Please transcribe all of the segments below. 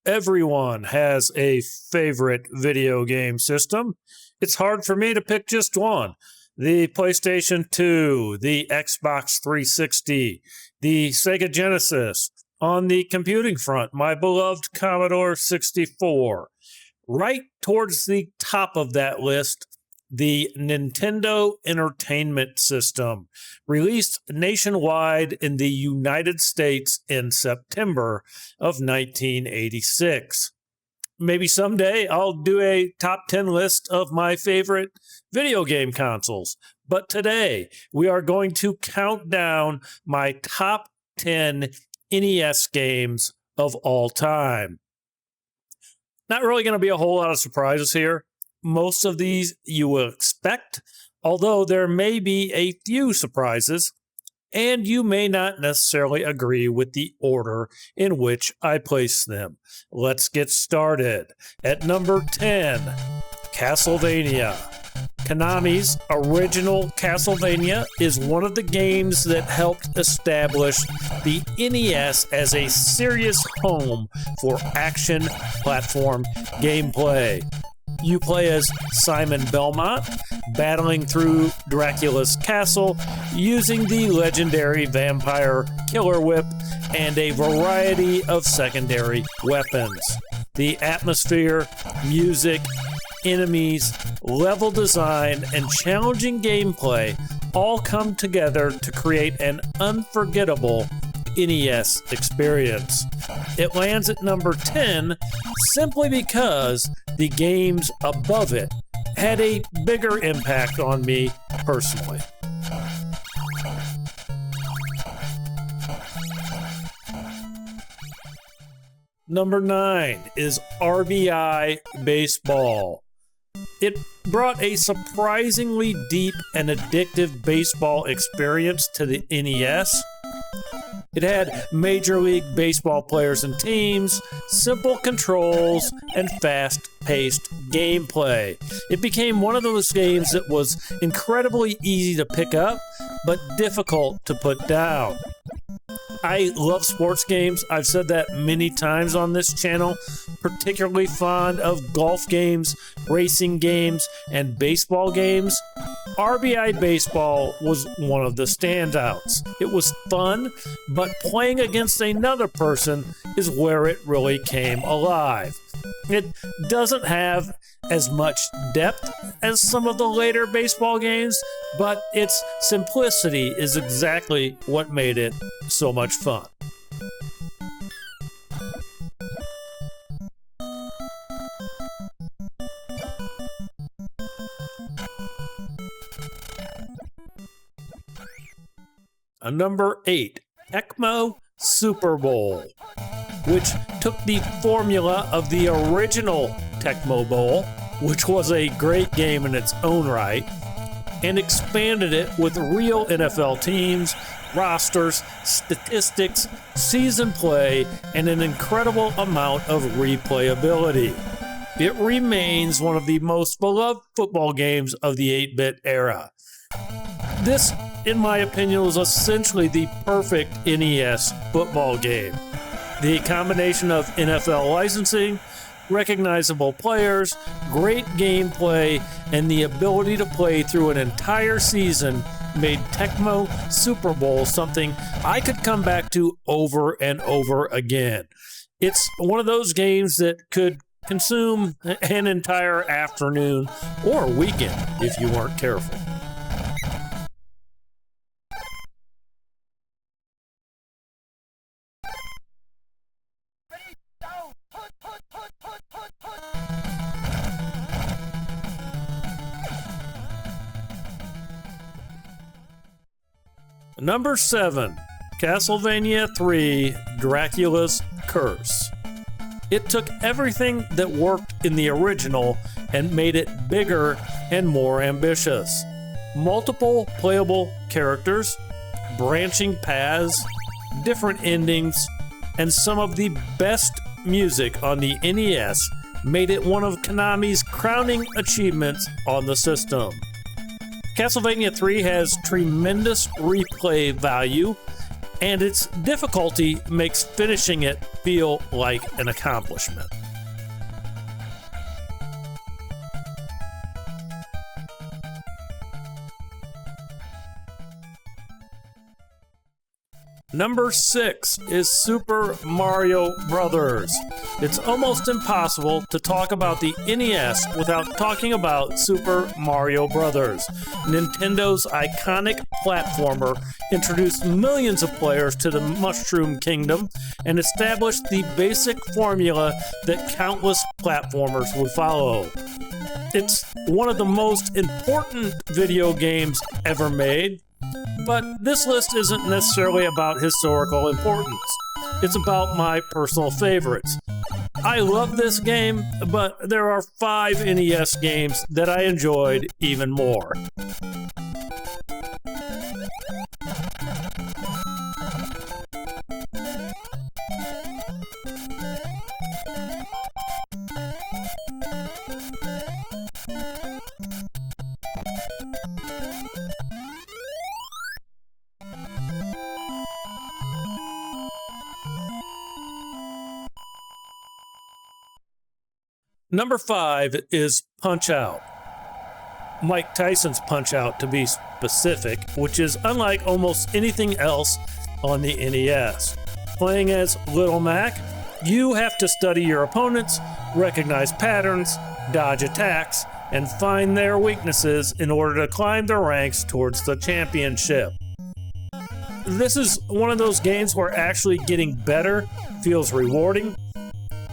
Everyone has a favorite video game system. It's hard for me to pick just one. The PlayStation 2, the Xbox 360, the Sega Genesis. On the computing front, my beloved Commodore 64. Right towards the top of that list, the Nintendo Entertainment System, released nationwide in the United States in September of 1986. Maybe someday I'll do a top 10 list of my favorite video game consoles. But today we are going to count down my top 10 NES games of all time. Not really going to be a whole lot of surprises here. Most of these you will expect, although there may be a few surprises, and you may not necessarily agree with the order in which I place them. Let's get started. At number 10, Castlevania. Konami's original Castlevania is one of the games that helped establish the NES as a serious home for action platform gameplay. You play as Simon Belmont, battling through Dracula's castle using the legendary vampire killer whip and a variety of secondary weapons. The atmosphere, music, enemies, level design, and challenging gameplay all come together to create an unforgettable NES experience. It lands at number 10 simply because the games above it had a bigger impact on me personally. Number 9 is RBI Baseball. It brought a surprisingly deep and addictive baseball experience to the NES. It had Major League Baseball players and teams, simple controls, and fast-paced gameplay. It became one of those games that was incredibly easy to pick up, but difficult to put down. I love sports games. I've said that many times on this channel. Particularly fond of golf games, racing games, and baseball games. RBI Baseball was one of the standouts. It was fun, but playing against another person is where it really came alive. It doesn't have as much depth as some of the later baseball games, but its simplicity is exactly what made it so much fun. Number 8, Tecmo Super Bowl, which took the formula of the original Tecmo Bowl, which was a great game in its own right, and expanded it with real NFL teams, rosters, statistics, season play, and an incredible amount of replayability. It remains one of the most beloved football games of the 8-bit era. This, in my opinion, was essentially the perfect NES football game. The combination of NFL licensing, recognizable players, great gameplay, and the ability to play through an entire season made Tecmo Super Bowl something I could come back to over and over again. It's one of those games that could consume an entire afternoon or weekend if you weren't careful. Number 7, Castlevania 3, Dracula's Curse. It took everything that worked in the original and made it bigger and more ambitious. Multiple playable characters, branching paths, different endings, and some of the best music on the NES made it one of Konami's crowning achievements on the system. Castlevania 3 has tremendous replay value and its difficulty makes finishing it feel like an accomplishment. Number 6 is Super Mario Brothers. It's almost impossible to talk about the NES without talking about Super Mario Brothers. Nintendo's iconic platformer introduced millions of players to the Mushroom Kingdom and established the basic formula that countless platformers would follow. It's one of the most important video games ever made. But this list isn't necessarily about historical importance. It's about my personal favorites. I love this game, but there are 5 NES games that I enjoyed even more. Number 5 is Punch-Out! Mike Tyson's Punch-Out! To be specific, which is unlike almost anything else on the NES. Playing as Little Mac, you have to study your opponents, recognize patterns, dodge attacks, and find their weaknesses in order to climb the ranks towards the championship. This is one of those games where actually getting better feels rewarding.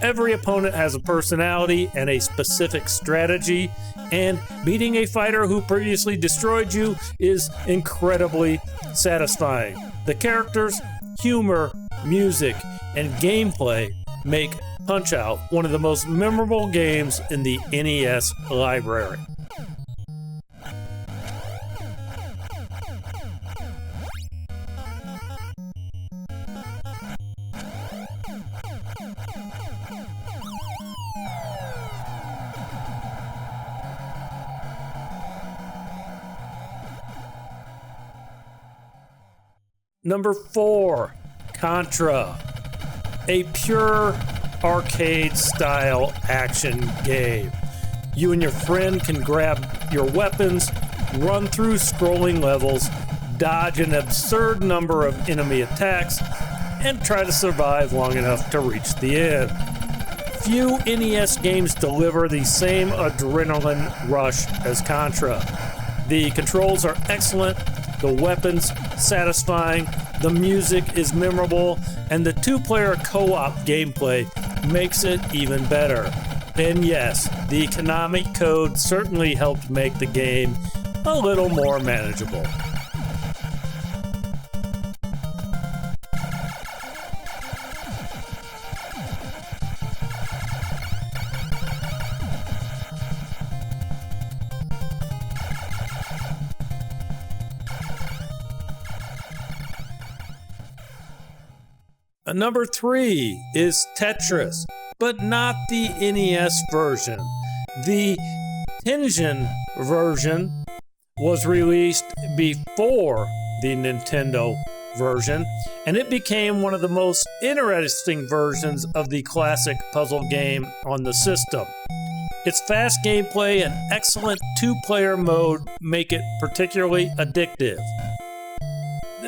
Every opponent has a personality and a specific strategy, and beating a fighter who previously destroyed you is incredibly satisfying. The characters, humor, music, and gameplay make Punch-Out! One of the most memorable games in the NES library. Number 4, Contra, a pure arcade-style action game. You and your friend can grab your weapons, run through scrolling levels, dodge an absurd number of enemy attacks, and try to survive long enough to reach the end. Few NES games deliver the same adrenaline rush as Contra. The controls are excellent, the weapons satisfying, the music is memorable, and the 2-player co-op gameplay makes it even better. And yes, the Konami code certainly helped make the game a little more manageable. Number 3 is Tetris, but not the NES version. The Tengen version was released before the Nintendo version, and it became one of the most interesting versions of the classic puzzle game on the system. Its fast gameplay and excellent 2-player mode make it particularly addictive.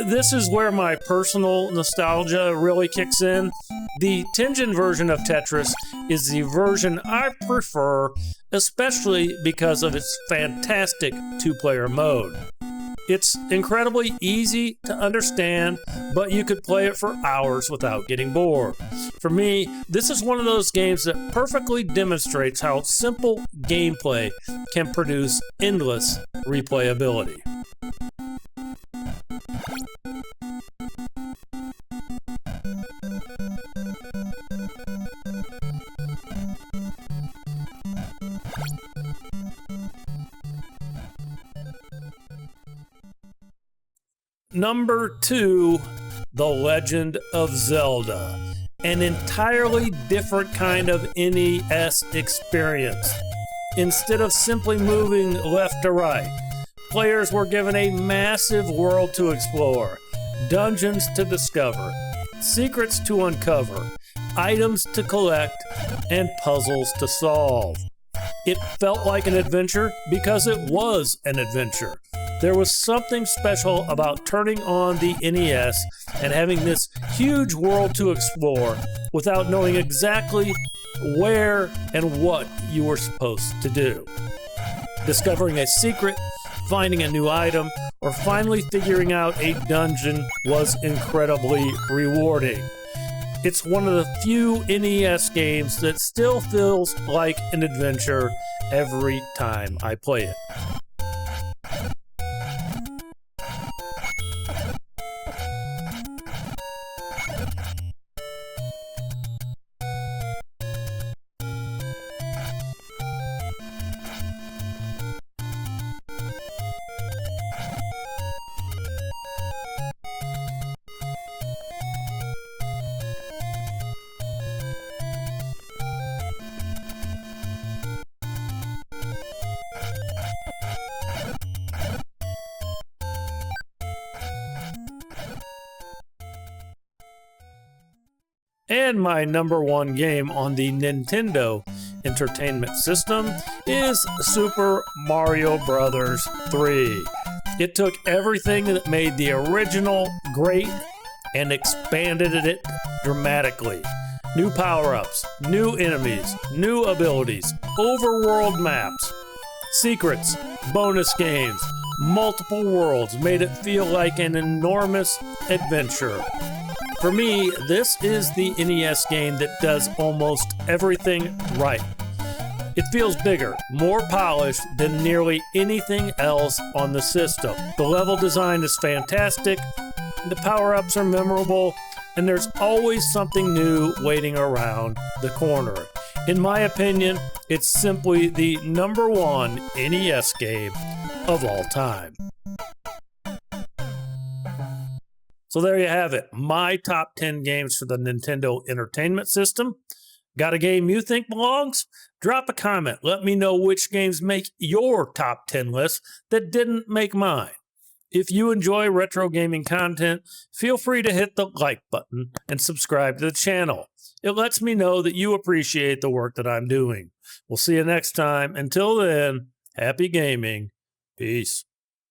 This is where my personal nostalgia really kicks in. The Tengen version of Tetris is the version I prefer, especially because of its fantastic 2-player mode. It's incredibly easy to understand, but you could play it for hours without getting bored. For me, this is one of those games that perfectly demonstrates how simple gameplay can produce endless replayability. Number 2, The Legend of Zelda, an entirely different kind of NES experience. Instead of simply moving left to right, players were given a massive world to explore. dungeons to discover, secrets to uncover, items to collect, and puzzles to solve. It felt like an adventure because it was an adventure. There was something special about turning on the NES and having this huge world to explore without knowing exactly where and what you were supposed to do. Discovering a secret, finding a new item, or finally figuring out a dungeon was incredibly rewarding. It's one of the few NES games that still feels like an adventure every time I play it. And my number one game on the Nintendo Entertainment System is Super Mario Bros. 3. It took everything that made the original great and expanded it dramatically. New power-ups, new enemies, new abilities, overworld maps, secrets, bonus games, multiple worlds made it feel like an enormous adventure. For me, this is the NES game that does almost everything right. It feels bigger, more polished than nearly anything else on the system. The level design is fantastic, the power-ups are memorable, and there's always something new waiting around the corner. In my opinion, it's simply the number one NES game of all time. So there you have it, my top 10 games for the Nintendo Entertainment System. Got a game you think belongs? Drop a comment. Let me know which games make your top 10 list that didn't make mine. If you enjoy retro gaming content, feel free to hit the like button and subscribe to the channel. It lets me know that you appreciate the work that I'm doing. We'll see you next time. Until then, happy gaming. Peace.